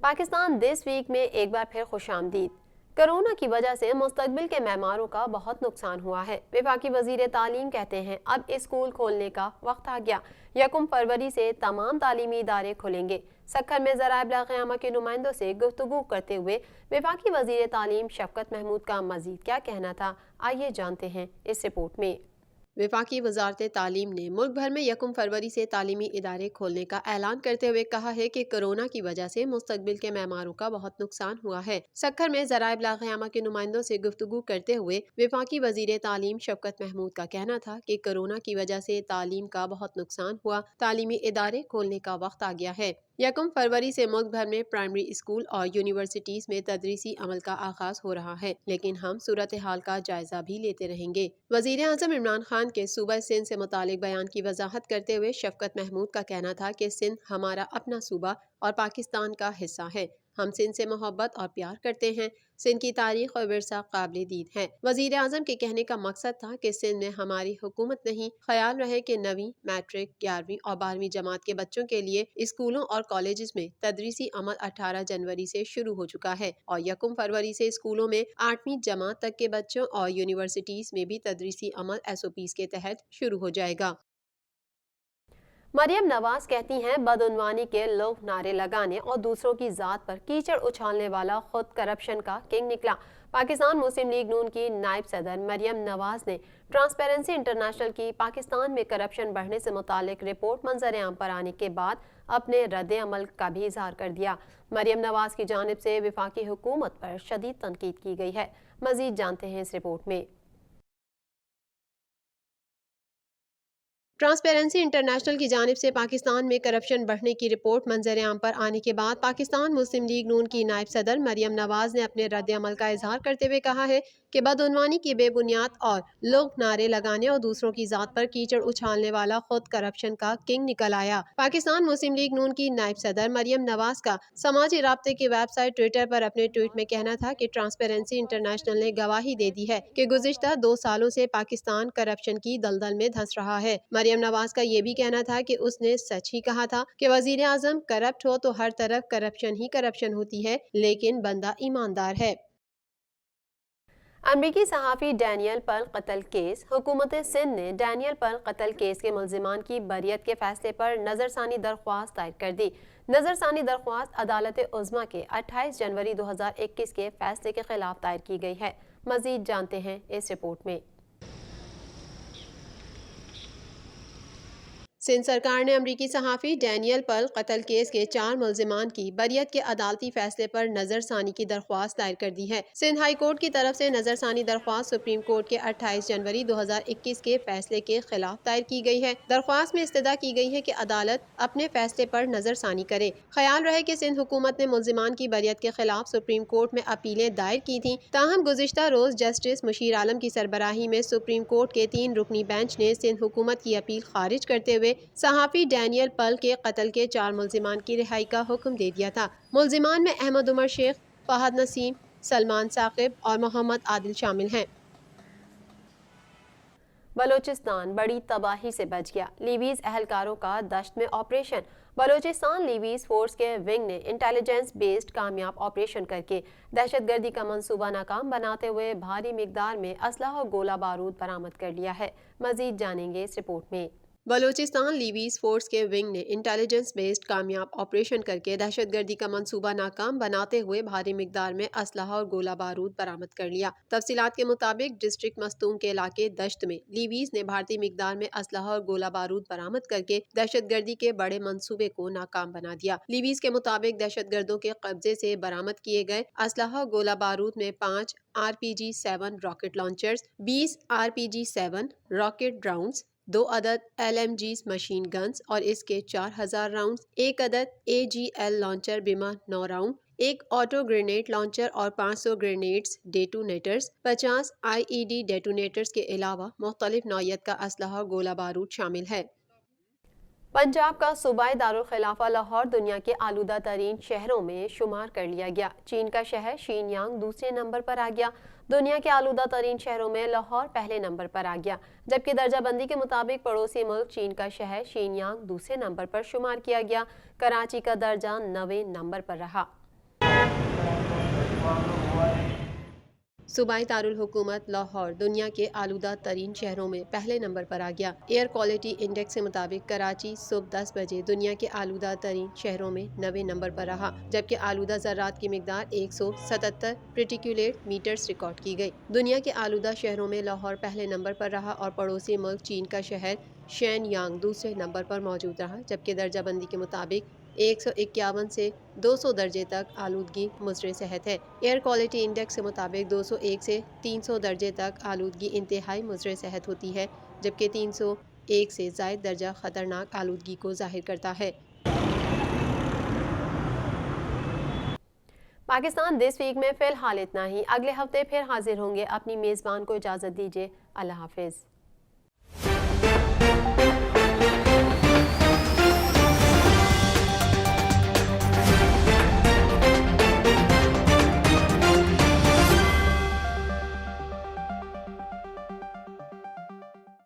Pakistan this week में एक बार फिर खुशामदीद। कोरोना की वजह से मुस्तकबिल के मेहमानों का बहुत नुकसान हुआ है। वफाकी वजीर तालीम कहते हैं अब स्कूल खोलने का वक्त आ गया। 1 फरवरी से तमाम तालीमी इदारे खुलेंगे। सक्खर में ज़राए इब्लाग़ क़यामा के नुमाइंदों से गुफ्तगू करते हुए वफाकी वजीर तालीम शफकत महमूद का मजीद क्या कहना था, आइए जानते हैं इस रिपोर्ट में। वफाकी वजारत तालीम ने मुल्क भर में 1 फरवरी से तालीमी इदारे खोलने का ऐलान करते हुए कहा है कि कोरोना की वजह से मुस्तकबिल के मेहमानों का बहुत नुकसान हुआ है। सक्खर में ज़राए इब्लाग़ क़यामा के नुमाइंदों से गुफ्तगू करते हुए वफाकी वजीर तालीम शफकत महमूद का कहना था कि कोरोना की वजह से तालीम का बहुत नुकसान हुआ, तालीमी इदारे खोलने का वक्त आ गया है। 1 फरवरी से मुल्क भर में प्राइमरी स्कूल और यूनिवर्सिटीज में तदरीसी अमल का आगाज हो रहा है, लेकिन हम सूरत हाल का जायजा भी लेते रहेंगे। वजीर आज़म इमरान खान के सूबा सिंध से मुतालिक बयान की वजाहत करते हुए शफकत महमूद का कहना था कि सिंध हमारा अपना सूबा और पाकिस्तान का हिस्सा है। हम सिंध से मोहब्बत और प्यार करते हैं। सिंध की तारीख और विरसा काबिल दीद है। वजीर आज़म के कहने का मकसद था कि सिंध में हमारी हुकूमत नहीं, ख्याल रहे कि 9वीं, मैट्रिक, 11वीं और 12वीं जमात के बच्चों के लिए स्कूलों और कॉलेजेस में तदरीसी अमल 18 जनवरी से शुरू हो चुका है और 1 फरवरी से स्कूलों में 8वीं जमात तक के बच्चों और यूनिवर्सिटीज में भी तदरीसी अमल SOPs के तहत शुरू हो जाएगा। मरियम नवाज कहती हैं बदउनवानी के लोग नारे लगाने और दूसरों की ज़ात पर कीचड़ उछालने वाला खुद करप्शन का किंग निकला। पाकिस्तान मुस्लिम लीग नून की नायब सदर मरियम नवाज ने ट्रांसपेरेंसी इंटरनेशनल की पाकिस्तान में करप्शन बढ़ने से मुतालिक रिपोर्ट मंजर आम पर आने के बाद अपने रद्द अमल का भी इजहार कर दिया। मरियम नवाज की जानिब से वफाकी हुकूमत पर शदीद तनकीद की गई है। मजीद जानते हैं इस रिपोर्ट में। ट्रांसपेरेंसी इंटरनेशनल की जानिब से पाकिस्तान में करप्शन बढ़ने की रिपोर्ट मंजर आम पर आने के बाद पाकिस्तान मुस्लिम लीग नून की नायब सदर मरियम नवाज ने अपने रद्द अमल का इजहार करते हुए कहा है कि बदउनवानी की बेबुनियाद और लोग नारे लगाने और दूसरों की जात पर कीचड़ उछालने वाला खुद करप्शन का किंग निकल आया। पाकिस्तान मुस्लिम लीग नून की नायब सदर मरियम नवाज का समाजी राब्ते की वेबसाइट ट्विटर पर अपने ट्वीट में कहना था कि ट्रांसपेरेंसी इंटरनेशनल ने गवाही दे दी है कि गुज़िश्ता 2 सालों से पाकिस्तान करप्शन की दलदल में धंस रहा है। मरियम नवाज का ये भी कहना था कि उसने सच ही कहा था कि वजीर आजम करप्ट हो तो हर तरफ करप्शन ही करप्शन होती है, लेकिन बंदा ईमानदार है। अमरीकी सहाफ़ी डैनियल पर्ल कत्ल केस। हुकूमत सिंध ने डैनियल पर्ल कत्ल केस के मुल्ज़िमान की बरियत के फैसले पर नज़रसानी दरख्वास्त दायर कर दी। नज़रसानी दरख्वास्त अदालत उज़्मा के 28 जनवरी 2021 के फैसले के खिलाफ दायर की गई है। मज़ीद जानते हैं इस रिपोर्ट में। सिंध सरकार ने अमरीकी सहाफ़ी डैनियल पर्ल कत्ल केस के 4 मुल्ज़िमान की बरियत के अदालती फैसले पर नज़रसानी की दरख्वास्त दायर कर दी है। सिंध हाई कोर्ट की तरफ से नज़रसानी दरख्वास्त सुप्रीम कोर्ट के 28 जनवरी 2021 के फैसले के खिलाफ दायर की गई है। दरख्वास्त में इस्तदा की गई है कि अदालत अपने फैसले पर नज़रसानी करे। ख्याल रहे कि सिंध हुकूमत ने मुल्ज़िमान की बरियत के खिलाफ सुप्रीम कोर्ट में अपीलें दायर की थी। ताहम गुज़िश्ता रोज़ जस्टिस मुशीर आलम की सरबराही में सुप्रीम कोर्ट के 3 रुकनी बेंच ने सिंध हुकूमत की अपील खारिज करते हुए सहाफ़ी डैनियल पर्ल के कत्ल के 4 मुल्ज़िमान की रिहाई का हुक्म दे दिया था। मुल्ज़िमान में अहमद उमर शेख, फहद नसीम, सलमान साकिब और मोहम्मद आदिल शामिल हैं। बलोचिस्तान बड़ी तबाही से बच गया। लीवीज अहलकारों का दश्त में ऑपरेशन। बलोचिस्तान लीवीज फोर्स के विंग ने इंटेलिजेंस बेस्ड कामयाब ऑपरेशन करके दहशतगर्दी का मंसूबा नाकाम बनाते हुए भारी मिकदार में असलहा और गोला बारूद बरामद कर लिया है। मजीद जानेंगे इस रिपोर्ट में। बलोचिस्तान लीवीज फोर्स के विंग ने इंटेलिजेंस बेस्ड कामयाब ऑपरेशन करके दहशतगर्दी का मंसूबा नाकाम बनाते हुए भारी मिकदार में असलहा और गोला बारूद बरामद कर लिया। तफसीलात के मुताबिक डिस्ट्रिक्ट मस्तूम के इलाके दश्त में लीवीज ने भारतीय मिकदार में असलहा और गोला बारूद बरामद करके दहशतगर्दी के बड़े मंसूबे को नाकाम बना दिया। लीवीज के मुताबिक दहशतगर्दों के कब्जे से बरामद किए गए असलहा और गोला बारूद में 5 RPG-7 rocket launchers, 20 RPG-7 rocket rounds, 2 अदद LMGs मशीन गन्स और इसके 4000 राउंड्स, 1 अदद AGL लॉन्चर बिमा 9 राउंड, 1 ऑटो ग्रेनेड लॉन्चर और 500 ग्रेनेड्स डेटोनेटर्स, 50 IED डेटोनेटर्स के अलावा मुख्तलिफ नौयत का असलहा और गोला बारूद शामिल है। पंजाब का सूबाई दारुल खिलाफा लाहौर दुनिया के आलूदा तरीन शहरों में शुमार कर लिया गया। चीन का शहर शीनयांग दूसरे नंबर पर आ गया। दुनिया के आलूदा तरीन शहरों में लाहौर पहले नंबर पर आ गया, जबकि दर्जा बंदी के मुताबिक पड़ोसी मुल्क चीन का शहर शीनयांग दूसरे नंबर पर शुमार किया गया। कराची का दर्जा 9वें नंबर पर रहा। सूबाई दारुल हुकूमत लाहौर दुनिया के आलूदा तरीन शहरों में पहले नंबर पर आ गया। एयर क्वालिटी इंडेक्स के मुताबिक कराची सुबह 10 बजे दुनिया के आलूदा तरीन शहरों में 90 नंबर पर रहा, जबकि आलूदा ज़रात की मिकदार 177 पार्टिकुलेट मीटर्स रिकॉर्ड की गई। दुनिया के आलूदा शहरों में लाहौर पहले नंबर पर रहा और पड़ोसी मुल्क चीन का शहर शेनयांग दूसरे नंबर पर मौजूद रहा, जबकि दर्जा बंदी के मुताबिक 151 से 200 दर्जे तक आलूदगी मुज़र सेहत है। एयर क्वालिटी इंडेक्स के मुताबिक 201 से 300 दर्जे तक आलूदगी इंतहाई मुज़र सेहत होती है, जबकि 301 से ज़ायद दर्जा ख़तरनाक आलूदगी को ज़ाहिर करता है। पाकिस्तान दिस वीक में फ़िलहाल इतना ही। अगले हफ्ते फिर हाजिर होंगे। अपनी मेज़बान को इजाज़त दीजिए। अल्लाह हाफ़िज़।